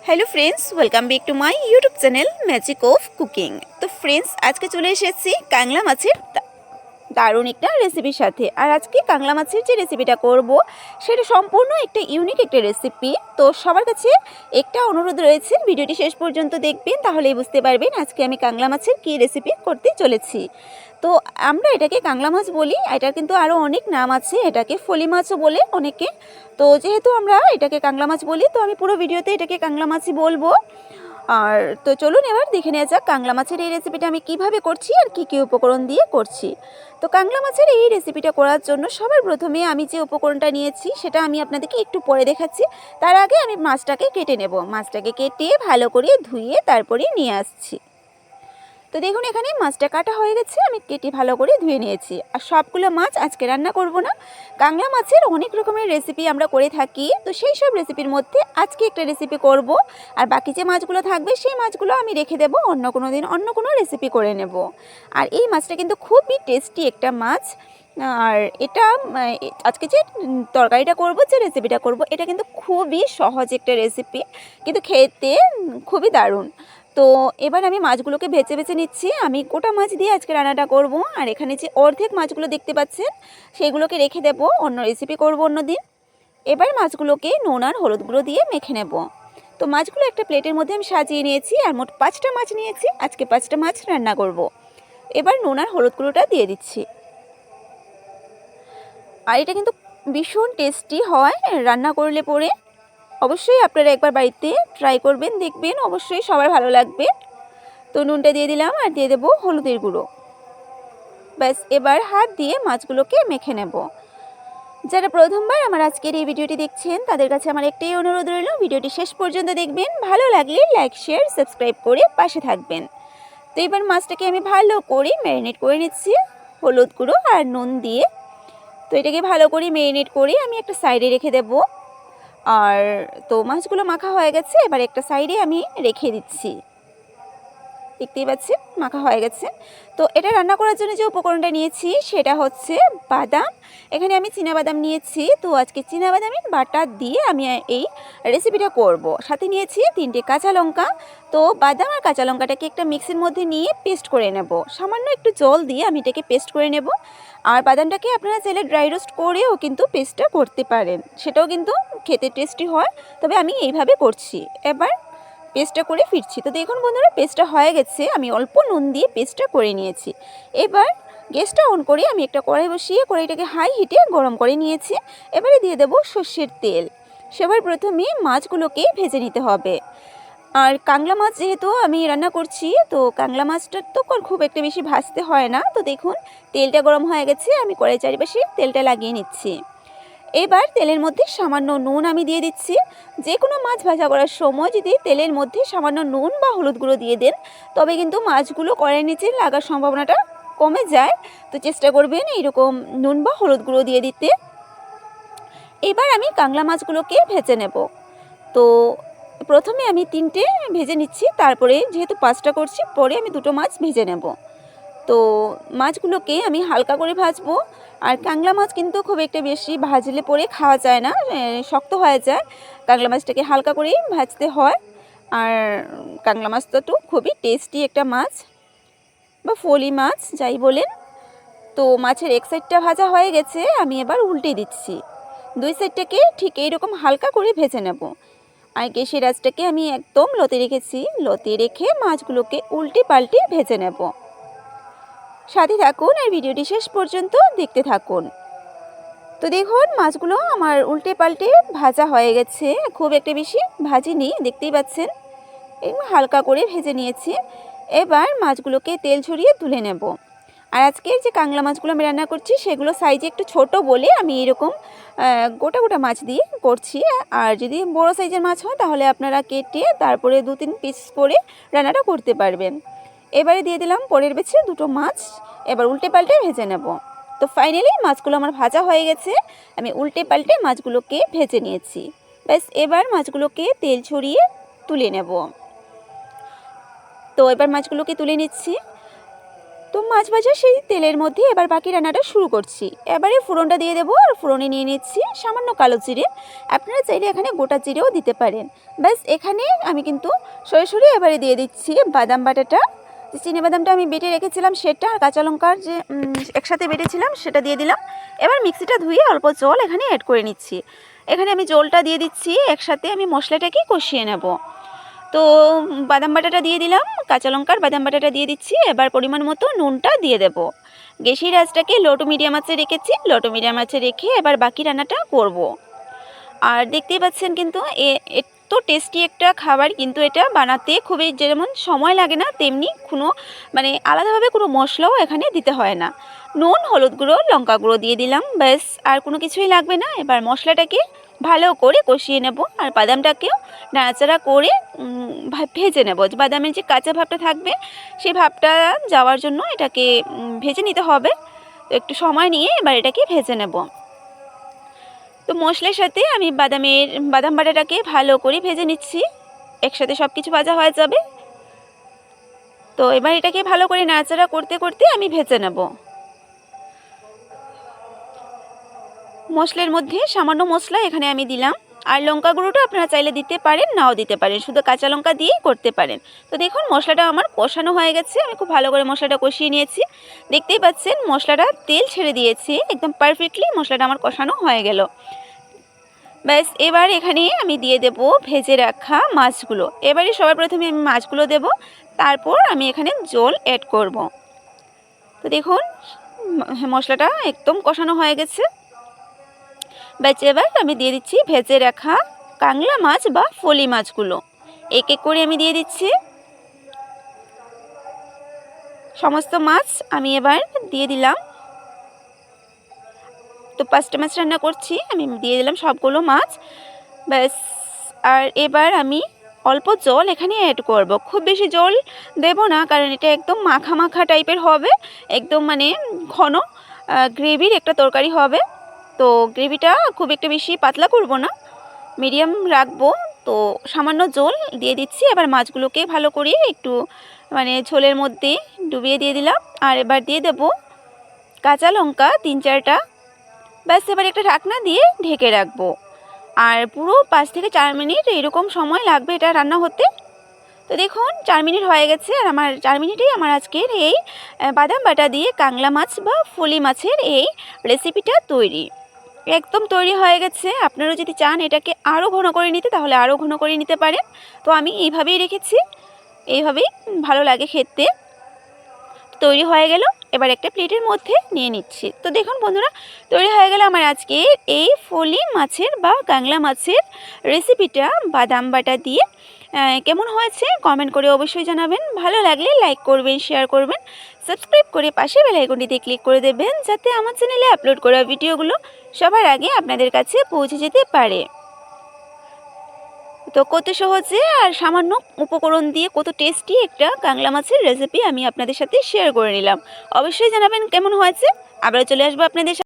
Hello friends, welcome back to my YouTube channel magic of cooking. तो friends, आज के चले एसेছি কাংলা মাছের দারুণ একটা রেসিপির সাথে। আর আজকে কাংলা মাছের যে রেসিপিটা করব সেটা সম্পূর্ণ একটা ইউনিক একটা রেসিপি। তো সবার কাছে একটা অনুরোধ রয়েছে, ভিডিওটি শেষ পর্যন্ত দেখবেন, তাহলেই বুঝতে পারবেন আজকে আমি কাংলা মাছের কী রেসিপি করতে চলেছি। তো আমরা এটাকে কাংলা মাছ বলি, এটার কিন্তু আরও অনেক নাম আছে, এটাকে ফলি মাছও বলে অনেকে। তো যেহেতু আমরা এটাকে কাংলা মাছ বলি, তো আমি পুরো ভিডিওতে এটাকে কাংলা মাছই বলবো। আর তো চলুন এবার দেখে নেওয়া যাক কাংলা মাছের এই রেসিপিটা আমি কিভাবে করছি আর কি কি উপকরণ দিয়ে করছি। তো কাংলা মাছের এই রেসিপিটা করার জন্য সবার প্রথমে আমি যে উপকরণটা নিয়েছি সেটা আমি আপনাদেরকে একটু পরে দেখাচ্ছি। তার আগে আমি মাছটাকে কেটে নেব। মাছটাকে কেটে ভালো করে ধুয়ে তারপরে নিয়ে আসছি। তো দেখুন, এখানে মাছটা কাটা হয়ে গেছে, আমি কেটে ভালো করে ধুয়ে নিয়েছি। আর সবগুলো মাছ আজকে রান্না করব না, কাংলা মাছের অনেক রকমের রেসিপি আমরা করে থাকি। তো সেই সব রেসিপির মধ্যে আজকে একটা রেসিপি করব, আর বাকি যে মাছগুলো থাকবে সেই মাছগুলো আমি রেখে দেবো, অন্য কোনো দিন অন্য কোনো রেসিপি করে নেব। আর এই মাছটা কিন্তু খুবই টেস্টি একটা মাছ। আর এটা আজকে যে তরকারিটা করব, যে রেসিপিটা করব, এটা কিন্তু খুবই সহজ একটা রেসিপি, কিন্তু খেতে খুবই দারুণ। তো এবার আমি মাছগুলোকে ভেজে ভেজে নিচ্ছি। আমি গোটা মাছ দিয়ে আজকে রান্নাটা করব। আর এখানে যে অর্ধেক মাছগুলো দেখতে পাচ্ছেন সেগুলোকে রেখে দেব, অন্য রেসিপি করব অন্য দিন। এবার মাছগুলোকে নুন আর হলুদ গুঁড়ো দিয়ে মেখে নেব। তো মাছগুলো একটা প্লেটের মধ্যে আমি সাজিয়ে নিয়েছি, আর মোট 5টা মাছ নিয়েছি, আজকে 5টা মাছ রান্না করব। এবার নুন আর হলুদ গুঁড়োটা দিয়ে দিচ্ছি। আর এটা কিন্তু ভীষণ টেস্টি হয় রান্না করলে পরে। অবশ্যই আপনারা একবার বাড়িতে ট্রাই করবেন, দেখবেন অবশ্যই সবার ভালো লাগবে। তো নুনটা দিয়ে দিলাম, আর দিয়ে দেবো হলুদের গুঁড়ো। ব্যাস, এবার হাত দিয়ে মাছগুলোকে মেখে নেব। যারা প্রথমবার আমার আজকের এই ভিডিওটি দেখছেন তাদের কাছে আমার একটাই অনুরোধ রইল, ভিডিওটি শেষ পর্যন্ত দেখবেন, ভালো লাগলে লাইক শেয়ার সাবস্ক্রাইব করে পাশে থাকবেন। তো এবার মাছটাকে আমি ভালো করে ম্যারিনেট করে নিচ্ছি হলুদ গুঁড়ো আর নুন দিয়ে। তো এটাকে ভালো করে ম্যারিনেট করে আমি একটা সাইডে রেখে দেব। আর তো মাছগুলো মাখা হয়ে গেছে, এবার একটা সাইডে আমি রেখে দিচ্ছি। দেখতেই পাচ্ছেন মাখা হয়ে গেছে। তো এটা রান্না করার জন্য যে উপকরণটা নিয়েছি সেটা হচ্ছে বাদাম। এখানে আমি চীনাবাদাম নিয়েছি। তো আজকে চীনাবাদামের বাটা দিয়ে আমি এই রেসিপিটা করব। সাথে নিয়েছি 3টে কাঁচা লঙ্কা। তো বাদাম আর কাঁচা লঙ্কাটাকে একটা মিক্সির মধ্যে নিয়ে পেস্ট করে নেব। সামান্য একটু জল দিয়ে আমি এটাকে পেস্ট করে নেব। আর বাদামটাকে আপনারা চাইলে ড্রাই রোস্ট করেও কিন্তু পেস্টটা করতে পারেন, সেটাও কিন্তু খেতে টেস্টি হয়। তবে আমি এইভাবে করছি। এবার পেস্টটা করে ফিরছি। তো দেখুন বন্ধুরা, পেস্টটা হয়ে গেছে, আমি অল্প নুন দিয়ে পেস্টটা করে নিয়েছি। এবার গ্যাসটা অন করে আমি একটা কড়াই বসিয়ে কড়াইটাকে হাই হিটে গরম করে নিয়েছি। এবারে দিয়ে দেবো সর্ষের তেল। সবার প্রথমে মাছগুলোকে ভেজে নিতে হবে। আর কাংলা মাছ যেহেতু আমি রান্না করছি, তো কাংলা মাছটা তো খুব একটা বেশি ভাজতে হয় না। তো দেখুন তেলটা গরম হয়ে গেছে, আমি কড়াই চারিপাশে তেলটা লাগিয়ে নিচ্ছি। এবার তেলের মধ্যে সামান্য নুন আমি দিয়ে দিচ্ছি। যে কোনো মাছ ভাজা করার সময় যদি তেলের মধ্যে সামান্য নুন বা হলুদ গুঁড়ো দিয়ে দেন, তবে কিন্তু মাছগুলো কড়াইয়ের নিচে লাগার সম্ভাবনাটা কমে যায়। তো চেষ্টা করবেন এইরকম নুন বা হলুদ গুঁড়ো দিয়ে দিতে। এবার আমি কাংলা মাছগুলোকে ভেজে নেব। তো প্রথমে আমি 3টে ভেজে নিচ্ছি, তারপরে যেহেতু 5টা করছি পরে আমি 2টো মাছ ভেজে নেব। তো মাছগুলোকে আমি হালকা করে ভাজবো। আর কাংলা মাছ কিন্তু খুব একটা বেশি ভাজলে পরে খাওয়া যায় না, শক্ত হয়ে যায়। কাংলা মাছটাকে হালকা করেই ভাজতে হয়। আর কাংলা মাছ তো খুবই টেস্টি একটা মাছ, বা ফলি মাছ যাই বলেন। তো মাছের এক সাইডটা ভাজা হয়ে গেছে, আমি এবার উল্টে দিচ্ছি। 2 সাইডটাকে ঠিক এইরকম হালকা করে ভেজে নেব। আর গ্যাসের আঁচটাকে আমি একদম লোতে রেখেছি। লোতে রেখে মাছগুলোকে উল্টে পাল্টে ভেজে নেব। সাথে থাকুন আর ভিডিওটি শেষ পর্যন্ত দেখতে থাকুন। তো দেখুন মাছগুলো আমার উল্টে পাল্টে ভাজা হয়ে গেছে, খুব একটা বেশি ভাজিনি, দেখতেই পাচ্ছেন একটু হালকা করে ভেজে নিয়েছি। এবার মাছগুলোকে তেল ছড়িয়ে তুলে নেব। আর আজকে যে কাংলা মাছগুলো আমি রান্না করছি সেগুলো সাইজে একটু ছোট বলে আমি এরকম গোটা গোটা মাছ দিয়ে করছি। আর যদি বড় সাইজের মাছ হয় তাহলে আপনারা কেটে তারপরে 2-3 পিস করে রান্নাটা করতে পারবেন। এবারে দিয়ে দিলাম পরের বেছে 2টো মাছ। এবার উল্টে পাল্টে ভেজে নেব। তো ফাইনালি মাছগুলো আমার ভাজা হয়ে গেছে, আমি উল্টে পাল্টে মাছগুলোকে ভেজে নিয়েছি। ব্যাস, এবার মাছগুলোকে তেল ছড়িয়ে তুলে নেব। তো এবার মাছগুলোকে তুলে নিচ্ছি। তো তো মাছ ভাজা সেই তেলের মধ্যে এবার বাকি রান্নাটা শুরু করছি। এবারে ফোড়নটা দিয়ে দেবো, আর ফোড়নে নিয়ে নিচ্ছি সামান্য কালো জিরে। আপনারা চাইলে এখানে গোটা জিরেও দিতে পারেন। ব্যাস এখানে আমি কিন্তু সরাসরি এবারে দিয়ে দিচ্ছি বাদাম বাটাটা। যে চিনে বাদামটা আমি বেটে রেখেছিলাম সেটা, আর কাঁচা লঙ্কার যে একসাথে বেটেছিলাম সেটা দিয়ে দিলাম। এবার মিক্সিটা ধুয়ে অল্প জল এখানে অ্যাড করে নিচ্ছি। এখানে আমি জলটা দিয়ে দিচ্ছি, একসাথে আমি মশলাটাকে কষিয়ে নেব। তো বাদাম বাটাটা দিয়ে দিলাম, কাঁচা লঙ্কার বাদাম বাটাটা দিয়ে দিচ্ছি। এবার পরিমাণ মতো নুনটা দিয়ে দেব। গ্যাসের আঁচটাকে লো টু মিডিয়াম আঁচে রেখেছি, লো টু মিডিয়াম আঁচে রেখে এবার বাকি রান্নাটা করব। আর দেখতেই পাচ্ছেন কিন্তু এত টেস্টি একটা খাবার, কিন্তু এটা বানাতে খুবই যেমন সময় লাগে না, তেমনি কোনো মানে আলাদাভাবে কোনো মশলাও এখানে দিতে হয় না। নুন, হলুদ গুঁড়ো, লঙ্কা গুঁড়ো দিয়ে দিলাম, ব্যাস আর কোনো কিছুই লাগবে না। এবার মশলাটাকে ভালো করে কষিয়ে নেব, আর বাদামটাকেও নাড়াচাড়া করে ভেজে নেব। বাদামের যে কাঁচা ভাবটা থাকবে সেই ভাবটা যাওয়ার জন্য এটাকে ভেজে নিতে হবে। তো একটু সময় নিয়ে এবার এটাকে ভেজে নেব। তো মশলার সাথে আমি বাদাম বাটাটাকে ভালো করে ভেজে নিচ্ছি, একসাথে সব কিছু ভাজা হয়ে যাবে। তো এবার এটাকে ভালো করে নাড়াচাড়া করতে করতে আমি ভেজে নেব। মশলার মধ্যে সামান্য মশলা এখানে আমি দিলাম, আর লঙ্কা গুঁড়োটা আপনারা চাইলে দিতে পারেন, নাও দিতে পারেন, শুধু কাঁচা লঙ্কা দিয়েই করতে পারেন। তো দেখুন মশলাটা আমার কষানো হয়ে গেছে, আমি খুব ভালো করে মশলাটা কষিয়ে নিয়েছি। দেখতেই পাচ্ছেন মশলাটা তেল ছেড়ে দিয়েছে, একদম পারফেক্টলি মশলাটা আমার কষানো হয়ে গেল। ব্যাস এবার এখানে আমি দিয়ে দেব ভেজে রাখা মাছগুলো। এবারে সবার প্রথমে আমি মাছগুলো দেব, তারপর আমি এখানে জল অ্যাড করব। তো দেখুন মশলাটা একদম কষানো হয়ে গেছে। ব্যাস এবার আমি দিয়ে দিচ্ছি ভেজে রাখা কাংলা মাছ বা ফলি মাছগুলো, এক এক করে আমি দিয়ে দিচ্ছি। সমস্ত মাছ আমি এবার দিয়ে দিলাম। তো 5টা মাছ রান্না করছি, আমি দিয়ে দিলাম সবগুলো মাছ। ব্যাস আর এবার আমি অল্প জল এখানে অ্যাড করব, খুব বেশি জল দেব না, কারণ এটা একদম মাখা মাখা টাইপের হবে, একদম মানে ঘন গ্রেভির একটা তরকারি হবে। তো গ্রেভিটা খুব একটা বেশি পাতলা করব না, মিডিয়াম রাখবো। তো সামান্য জল দিয়ে দিচ্ছি। এবার মাছগুলোকে ভালো করে একটু মানে ঝোলের মধ্যে ডুবিয়ে দিয়ে দিলাম, আর এবার দিয়ে দেব কাঁচা লঙ্কা 3-4টা। ব্যাস এবার একটা ঢাকনা দিয়ে ঢেকে রাখবো, আর পুরো 5 থেকে 4 মিনিট এরকম সময় লাগবে এটা রান্না হতে। তো দেখুন 4 মিনিট হয়ে গেছে, আর আমার 4 মিনিটেই আমার আজকের এই বাদাম বাটা দিয়ে কাংলা মাছ বা ফলি মাছের এই রেসিপিটা তৈরি, একদম তৈরি হয়ে গেছে। আপনারা যদি চান এটাকে আরও ঘন করে নিতে, তাহলে আরও ঘন করে নিতে পারেন। তো আমি এইভাবেই রেখেছি, এইভাবেই ভালো লাগে খেতে। তৈরি হয়ে গেল, এবার একটা প্লেটের মধ্যে নিয়ে নিচ্ছি। তো দেখুন বন্ধুরা, তৈরি হয়ে গেল আমার আজকে এই ফলি মাছের বা কাংলা মাছের রেসিপিটা বাদাম বাটা দিয়ে। কেমন হয়েছে কমেন্ট করে অবশ্যই জানাবেন। ভালো লাগলে লাইক করবেন, শেয়ার করবেন, সাবস্ক্রাইব করে পাশে বেল আইকনটিতে ক্লিক করে দেবেন, যাতে আমার চ্যানেলে আপলোড করা ভিডিওগুলো সবার আগে আপনাদের কাছে পৌঁছে যেতে পারে। তো কত সহজে আর সামান্য উপকরণ দিয়ে কত টেস্টি একটা কাংলা মাছের রেসিপি আমি আপনাদের সাথে শেয়ার করে নিলাম। অবশ্যই জানাবেন কেমন হয়েছে। আবার চলে আসবো আপনাদের সাথে।